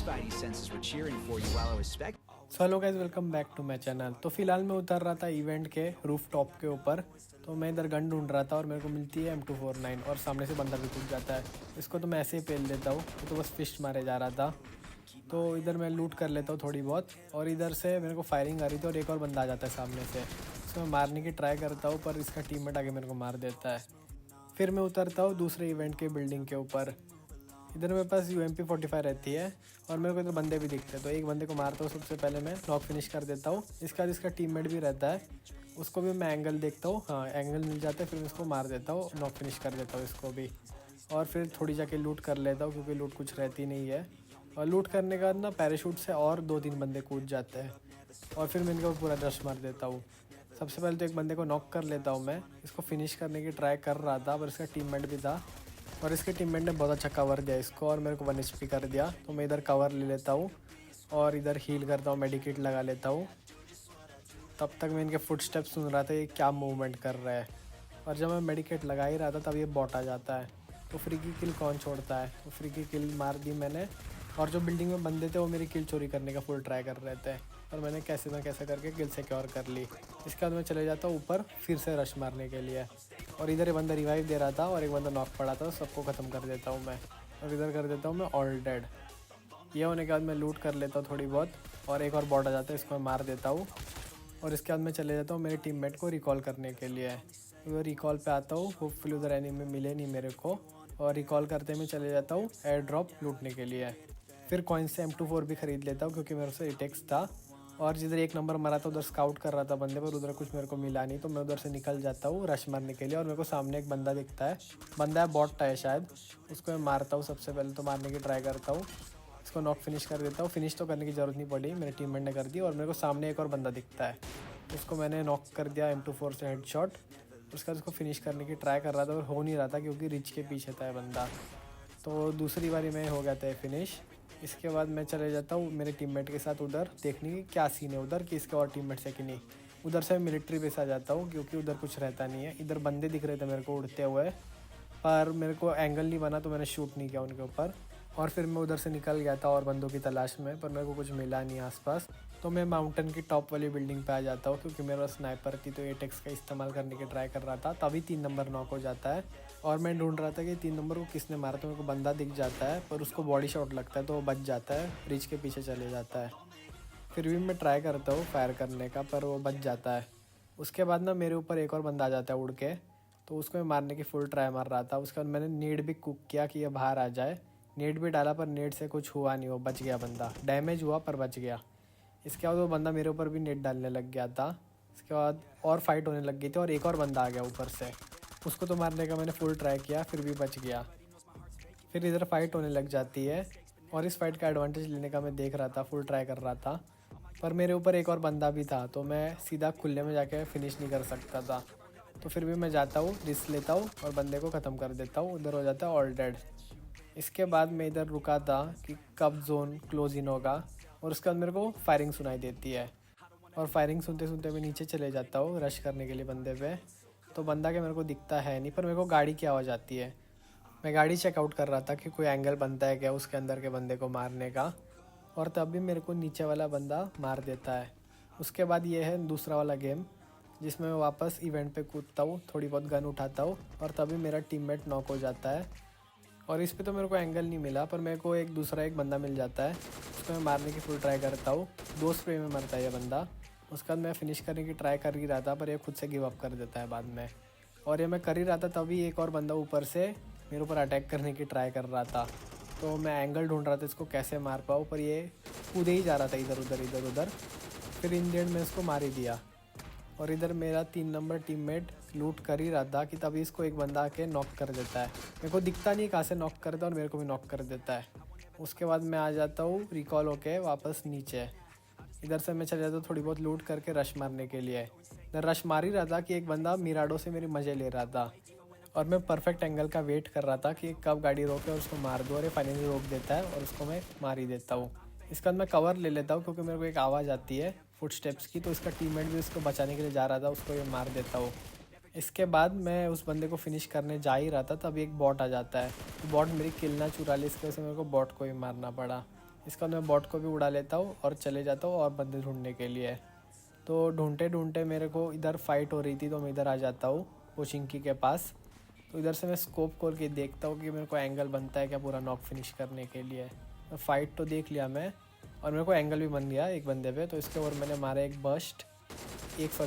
spidey senses were cheering for you while I was spec. So hello guys, welcome back to my channel. तो फिलहाल मैं उतर रहा था इवेंट के रूफ टॉप के ऊपर। तो मैं इधर गन ढूंढ रहा था और मेरे को मिलती है M249 और सामने से बंदा भी कूद जाता है। इसको तो मैं ऐसे ही पेल देता हूँ। तो बस फिस्ट मारे जा रहा था। तो इधर मैं लूट कर लेता हूँ थोड़ी बहुत, और इधर से मेरे को फायरिंग आ रही थी और एक और बंदा आ जाता है सामने से। इसको मैं मारने की ट्राई करता हूँ पर इसका टीममेट आगे मेरे को मार देता है। फिर मैं उतरता हूँ दूसरे इवेंट के बिल्डिंग के ऊपर। इधर मेरे पास UMP45 रहती है और मेरे को इधर बंदे भी दिखते हैं। तो एक बंदे को मारता हूँ, सबसे पहले मैं नॉक फिनिश कर देता हूँ। इसके बाद इसका टीममेट भी रहता है, उसको भी मैं एंगल देखता हूँ। हाँ, एंगल मिल जाता है, फिर मैं इसको मार देता हूँ, नॉक फिनिश कर देता हूँ इसको भी। और फिर थोड़ी जाके लूट कर लेता हूँ क्योंकि लूट कुछ रहती नहीं है। और लूट करने के बाद ना पैराशूट से और 2-3 बंदे कूद जाते हैं और फिर मैं इनके ऊपर पूरा रश मार देता हूँ। सबसे पहले तो एक बंदे को नॉक कर लेता हूँ मैं। इसको फिनिश करने की ट्राई कर रहा था पर इसका टीममेट भी था और इसके टीममेट ने बहुत अच्छा कवर दिया इसको और मेरे को 1 HP कर दिया। तो मैं इधर कवर ले लेता हूँ और इधर हील करता हूँ, मेडिकेट लगा लेता हूँ। तब तक मैं इनके फुटस्टेप सुन रहा था, ये क्या मूवमेंट कर रहा है। और जब मैं मेडिकेट लगा ही रहा था तब ये बॉट आ जाता है। तो फ्री की किल कौन छोड़ता है, तो फ्री की किल मार दी मैंने। और जो बिल्डिंग में बंदे थे वो मेरी किल चोरी करने का फुल ट्राई कर रहे थे और मैंने कैसे ना कैसे करके किल सिक्योर कर ली। इसके बाद मैं चले जाता हूँ ऊपर फिर से रश मारने के लिए। और इधर एक बंदा रिवाइव दे रहा था और एक बंदा नॉक पड़ा था, सबको ख़त्म कर देता हूँ मैं। और इधर कर देता हूँ मैं ऑल डेड। ये होने के बाद मैं लूट कर लेता हूँ थोड़ी बहुत और एक और बॉट आ जाता है, इसको मैं मार देता हूँ। और इसके बाद मैं चले जाता हूँ मेरे टीममेट को रिकॉल करने के लिए। वो रिकॉल पे आता हूँ, होपफुली उधर एनिमी मिले नहीं मेरे को। और रिकॉल करते मैं चले जाता हूँ एयर ड्रॉप लूटने के लिए। फिर कॉइन से M24 भी ख़रीद लेता हूँ क्योंकि मेरे से रिटेक्स था। और जिधर 1 नंबर मारा था उधर स्काउट कर रहा था बंदे पर, उधर कुछ मेरे को मिला नहीं। तो मैं उधर से निकल जाता हूँ रश मारने के लिए और मेरे को सामने एक बंदा दिखता है। बंदा है, बॉट है शायद। उसको मैं मारता हूँ, सबसे पहले तो मारने की ट्राई करता हूँ। इसको नॉक फिनिश कर देता हूँ। फिनिश तो करने की ज़रूरत नहीं पड़ी, मेरे टीममेट ने कर दी। और मेरे को सामने एक और बंदा दिखता है, उसको मैंने नॉक कर दिया M24 से हेडशॉट। उसके बाद उसको फिनिश करने की ट्राई कर रहा था और हो नहीं रहा था क्योंकि रिच के पीछे था बंदा। तो दूसरी बारी में हो गया था फिनिश। इसके बाद मैं चले जाता हूँ मेरे टीममेट के साथ उधर देखने की क्या सीन है उधर, कि इसके और टीममेट्स है कि नहीं। उधर से मैं मिलिट्री बेस आ जाता हूँ क्योंकि उधर कुछ रहता नहीं है। इधर बंदे दिख रहे थे मेरे को उड़ते हुए पर मेरे को एंगल नहीं बना तो मैंने शूट नहीं किया उनके ऊपर। और फिर मैं उधर से निकल गया था और बंदों की तलाश में, पर मेरे को कुछ मिला नहीं आसपास। तो मैं माउंटेन की टॉप वाली बिल्डिंग पे आ जाता हूँ क्योंकि मेरे पास स्नाइपर थी। तो एटेक्स का इस्तेमाल करने की ट्राई कर रहा था, तभी 3 नंबर नॉक हो जाता है। और मैं ढूंढ रहा था कि 3 नंबर को किसने मारा। तो मेरे को बंदा दिख जाता है पर उसको बॉडी शॉट लगता है तो वो बच जाता है, ब्रिज के पीछे चले जाता है। फिर भी मैं ट्राई करता हूँ फायर करने का पर वो बच जाता है। उसके बाद ना मेरे ऊपर एक और बंदा आ जाता है उड़ के। तो उसको मैं मारने की फुल ट्राई मार रहा था। उसके बाद मैंने नीड भी कुक किया कि ये बाहर आ जाए। नेट भी डाला पर नेट से कुछ हुआ नहीं, वो बच गया बंदा। डैमेज हुआ पर बच गया। इसके बाद वो बंदा मेरे ऊपर भी नेट डालने लग गया था। इसके बाद और फाइट होने लग गई थी और एक और बंदा आ गया ऊपर से। उसको तो मारने का मैंने फुल ट्राई किया फिर भी बच गया। फिर इधर फाइट होने लग जाती है और इस फाइट का एडवांटेज लेने का मैं देख रहा था, फुल ट्राई कर रहा था। पर मेरे ऊपर एक और बंदा भी था तो मैं सीधा खुले में जाके फिनिश नहीं कर सकता था। तो फिर भी मैं जाता हूँ, रिस्क लेता हूँ और बंदे को ख़त्म कर देता हूँ। उधर हो जाता है ऑल डेड। इसके बाद मैं इधर रुका था कि कब जोन क्लोज इन होगा और उसके बाद मेरे को फायरिंग सुनाई देती है। और फायरिंग सुनते सुनते मैं नीचे चले जाता हूँ रश करने के लिए बंदे पे। तो बंदा के मेरे को दिखता है नहीं पर मेरे को गाड़ी की आवाज़ आती है। मैं गाड़ी चेकआउट कर रहा था कि कोई एंगल बनता है क्या उसके अंदर के बंदे को मारने का। और तब भी मेरे को नीचे वाला बंदा मार देता है। उसके बाद ये है दूसरा वाला गेम जिसमें मैं वापस इवेंट पे कूदता हूँ, थोड़ी बहुत गन उठाता हूँ और तभी मेरा टीममेट नॉक हो जाता है। और इस पे तो मेरे को एंगल नहीं मिला पर मेरे को एक बंदा मिल जाता है। उसको मैं मारने की फुल ट्राई करता हूँ, 2 स्प्रे में मरता है ये बंदा। उसके बाद मैं फिनिश करने की ट्राई कर ही रहा था पर ये खुद से गिव अप कर देता है बाद में। और ये मैं कर ही रहा था तभी एक और बंदा ऊपर से मेरे ऊपर अटैक करने की ट्राई कर रहा था। तो मैं एंगल ढूंढ रहा था इसको कैसे मार पाऊँ, पर ये कूदे ही जा रहा था इधर उधर इधर उधर। फिर इन द एंड मैं इसको मार ही दिया। और इधर मेरा 3 नंबर टीममेट लूट कर ही रहा था कि तभी इसको एक बंदा आके नॉक कर देता है। मेरे को दिखता नहीं कहाँ से नॉक करता है और मेरे को भी नॉक कर देता है। उसके बाद मैं आ जाता हूँ रिकॉल होके वापस नीचे। इधर से मैं चले जाता हूँ थोड़ी बहुत लूट करके रश मारने के लिए। इधर रश मार ही रहा था कि एक बंदा मिराडो से मेरी मज़े ले रहा था और मैं परफेक्ट एंगल का वेट कर रहा था कि कब गाड़ी रोके और उसको मार दूँ। और ये फाइनली रोक देता है और उसको मैं मार ही देता हूँ। इसके बाद मैं कवर ले लेता हूँ क्योंकि मेरे को एक आवाज़ आती है फुटस्टेप्स की। तो इसका टीममेट भी उसको बचाने के लिए जा रहा था, उसको ये मार देता हूँ। इसके बाद मैं उस बंदे को फिनिश करने जा ही रहा था तब एक बॉट आ जाता है। तो बॉट मेरी किल ना चुरा ली, इसकी वजह से मेरे को बॉट को ही मारना पड़ा। इसका मैं बॉट को भी उड़ा लेता हूँ और चले जाता हूँ और बंदे ढूंढने के लिए। तो ढूंढते ढूंढते मेरे को इधर फाइट हो रही थी, तो मैं इधर आ जाता हूँ पोचिंकी के पास। तो इधर से मैं स्कोप खोल के देखता हूँ कि मेरे को एंगल बनता है क्या पूरा नॉक फिनिश करने के लिए। तो फाइट तो देख लिया मैं और मेरे को एंगल भी बन गया एक बंदे पे। तो इसके ऊपर मैंने मारा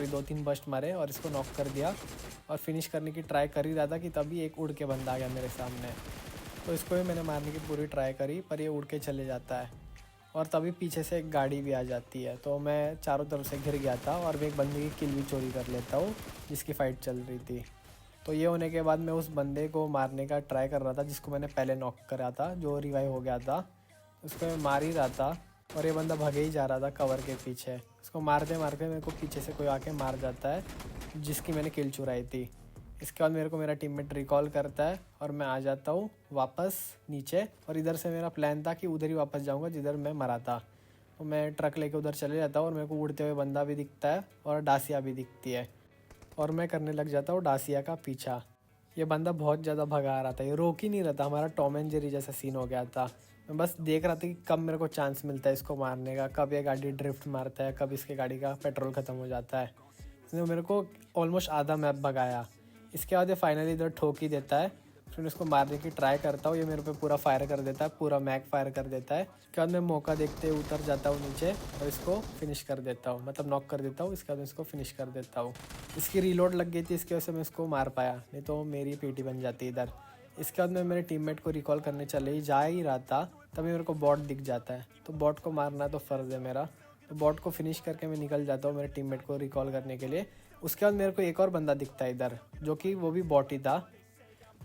दो तीन बस्ट मारे और इसको नॉक कर दिया और फिनिश करने की ट्राई कर ही रहा था कि तभी एक उड़ के बंदा आ गया मेरे सामने। तो इसको भी मैंने मारने की पूरी ट्राई करी पर ये उड़ के चले जाता है और तभी पीछे से एक गाड़ी भी आ जाती है। तो मैं चारों तरफ से घिर गया था और मैं एक बंदे की किल भी चोरी कर लेता हूँ जिसकी फ़ाइट चल रही थी। तो ये होने के बाद मैं उस बंदे को मारने का ट्राई कर रहा था जिसको मैंने पहले नॉक करा था, जो रिवाइव हो गया था। उसको मैं मार ही रहा था और ये बंदा भागे ही जा रहा था कवर के पीछे। उसको मारते मारते मेरे को पीछे से कोई आके मार जाता है जिसकी मैंने किल चुराई थी। इसके बाद मेरे को मेरा टीममेट रिकॉल करता है और मैं आ जाता हूँ वापस नीचे। और इधर से मेरा प्लान था कि उधर ही वापस जाऊँगा जिधर मैं मरा था। तो मैं ट्रक लेके उधर चले जाता हूँ और मेरे को उड़ते हुए बंदा भी दिखता है और डासिया भी दिखती है और मैं करने लग जाता हूँ डासिया का पीछा। ये बंदा बहुत ज़्यादा भगा रहा था, ये रोक ही नहीं रहा था। हमारा टॉम एंड जेरी जैसा सीन हो गया था। मैं बस देख रहा था कि कब मेरे को चांस मिलता है इसको मारने का, कब ये गाड़ी ड्रिफ्ट मारता है, कब इसके गाड़ी का पेट्रोल ख़त्म हो जाता है। इसने मेरे को ऑलमोस्ट आधा मैप भगाया। इसके बाद ये फाइनली इधर ठोक ही देता है। फिर मैं इसको मारने की ट्राई करता हूँ, ये मेरे पे पूरा फायर कर देता है, पूरा मैग फायर कर देता है। इसके बाद मैं मौका देखते हुए उतर जाता हूँ नीचे और इसको फिनिश कर देता हूँ, मतलब नॉक कर देता हूँ। इसके बाद मैं इसको फिनिश कर देता हूँ। इसकी रीलोड लग गई थी, इसकी वजह से मैं इसको मार पाया, नहीं तो मेरी पीटी बन जाती इधर। इसके बाद मैं मेरे टीममेट को रिकॉल करने चले ही जा ही रहा था, तभी मेरे को बॉट दिख जाता है। तो बॉट को मारना तो फ़र्ज़ है मेरा। तो बॉट को फिनिश करके मैं निकल जाता हूँ मेरे टीममेट को रिकॉल करने के लिए। उसके बाद मेरे को एक और बंदा दिखता है इधर, जो कि वो भी बॉट ही था।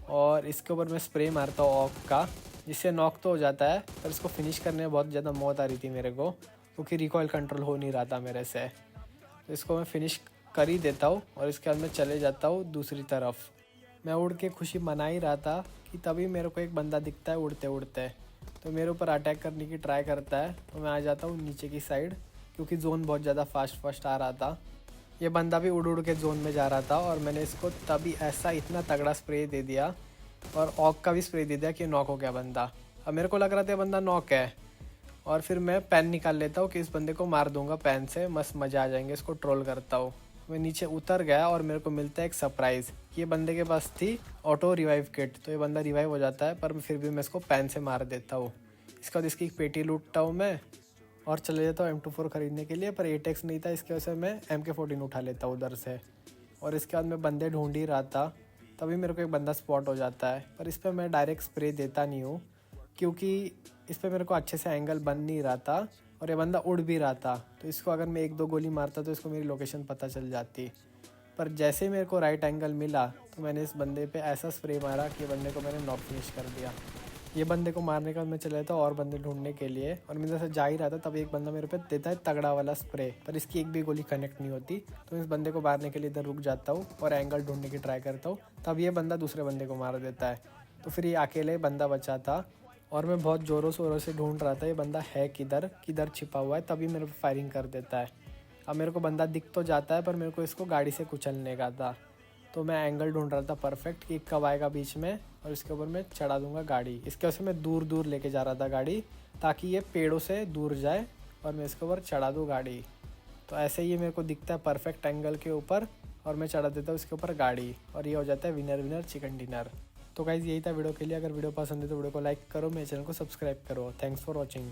और इसके ऊपर मैं स्प्रे मारता हूँ ऑक का, जिससे नॉक तो हो जाता है पर इसको फिनिश करने में बहुत ज़्यादा मौत आ रही थी मेरे को, क्योंकि रिकॉयल कंट्रोल हो नहीं रहा था मेरे से। तो इसको मैं फिनिश कर ही देता हूँ और इसके बाद मैं चले जाता हूँ दूसरी तरफ। मैं उड़ के खुशी मना ही रहा था कि तभी मेरे को एक बंदा दिखता है उड़ते उड़ते। तो मेरे ऊपर अटैक करने की ट्राई करता है। तो मैं आ जाता हूँ नीचे की साइड, क्योंकि जोन बहुत ज़्यादा फास्ट आ रहा था। ये बंदा भी उड़ उड़ के जोन में जा रहा था और मैंने इसको तभी ऐसा इतना तगड़ा स्प्रे दे दिया और ऑक का भी स्प्रे दे दिया कि नॉक हो गया बंदा। अब मेरे को लग रहा था बंदा नॉक है और फिर मैं पेन निकाल लेता हूँ कि इस बंदे को मार दूंगा पेन से, मस्त मज़ा आ जाएंगे। इसको ट्रोल करता हूँ। मैं नीचे उतर गया और मेरे को मिलता है एक सरप्राइज़। ये बंदे के पास थी ऑटो रिवाइव किट, तो ये बंदा रिवाइव हो जाता है, पर फिर भी मैं इसको पेन से मार देता हूँ। इसके बाद इसकी पेटी लूटता हूँ मैं और चले जाता हूँ M24 ख़रीदने के लिए, पर एटेक्स नहीं था, इसकी वजह से मैं MK14 उठा लेता हूँ उधर से। और इसके बाद मैं बंदे ढूंढ ही रहा था, तभी मेरे को एक बंदा स्पॉट हो जाता है। पर इस पर मैं डायरेक्ट स्प्रे देता नहीं हूँ, क्योंकि इस पर मेरे को अच्छे से एंगल बन नहीं रहा था और ये बंदा उड़ भी रहा था। तो इसको अगर मैं एक दो गोली मारता तो इसको मेरी लोकेशन पता चल जाती। पर जैसे ही मेरे को राइट एंगल मिला तो मैंने इस बंदे पे ऐसा स्प्रे मारा कि बंदे को मैंने नॉक फिनिश कर दिया। ये बंदे को मारने का मैं चला था और बंदे ढूंढने के लिए, और मैं इधर से जा ही रहा था तब एक बंदा मेरे पे देता है तगड़ा वाला स्प्रे, पर इसकी एक भी गोली कनेक्ट नहीं होती। तो इस बंदे को मारने के लिए इधर रुक जाता हूँ और एंगल ढूंढने की ट्राई करता हूँ। तब ये बंदा दूसरे बंदे को मार देता है। तो फिर ये अकेले बंदा बचा था और मैं बहुत ज़ोरों शोरों से ढूंढ रहा था ये बंदा है किधर छिपा हुआ है, तभी मेरे पे फायरिंग कर देता है। अब मेरे को बंदा दिख तो जाता है, पर मेरे को इसको गाड़ी से कुचलने का था। तो मैं एंगल ढूंढ रहा था परफेक्ट कि कब आएगा बीच में और इसके ऊपर मैं चढ़ा दूंगा गाड़ी। इसके वजह से मैं दूर दूर लेके जा रहा था गाड़ी, ताकि ये पेड़ों से दूर जाए और मैं इसके ऊपर चढ़ा दूँ गाड़ी। तो ऐसे ही मेरे को दिखता है परफेक्ट एंगल के ऊपर और मैं चढ़ा देता हूँ इसके ऊपर गाड़ी, और ये हो जाता है विनर चिकन डिनर। तो गाइज़ यही था वीडियो के लिए। अगर वीडियो पसंद है तो वीडियो को लाइक करो, मेरे चैनल को सब्सक्राइब करो। Thanks for watching.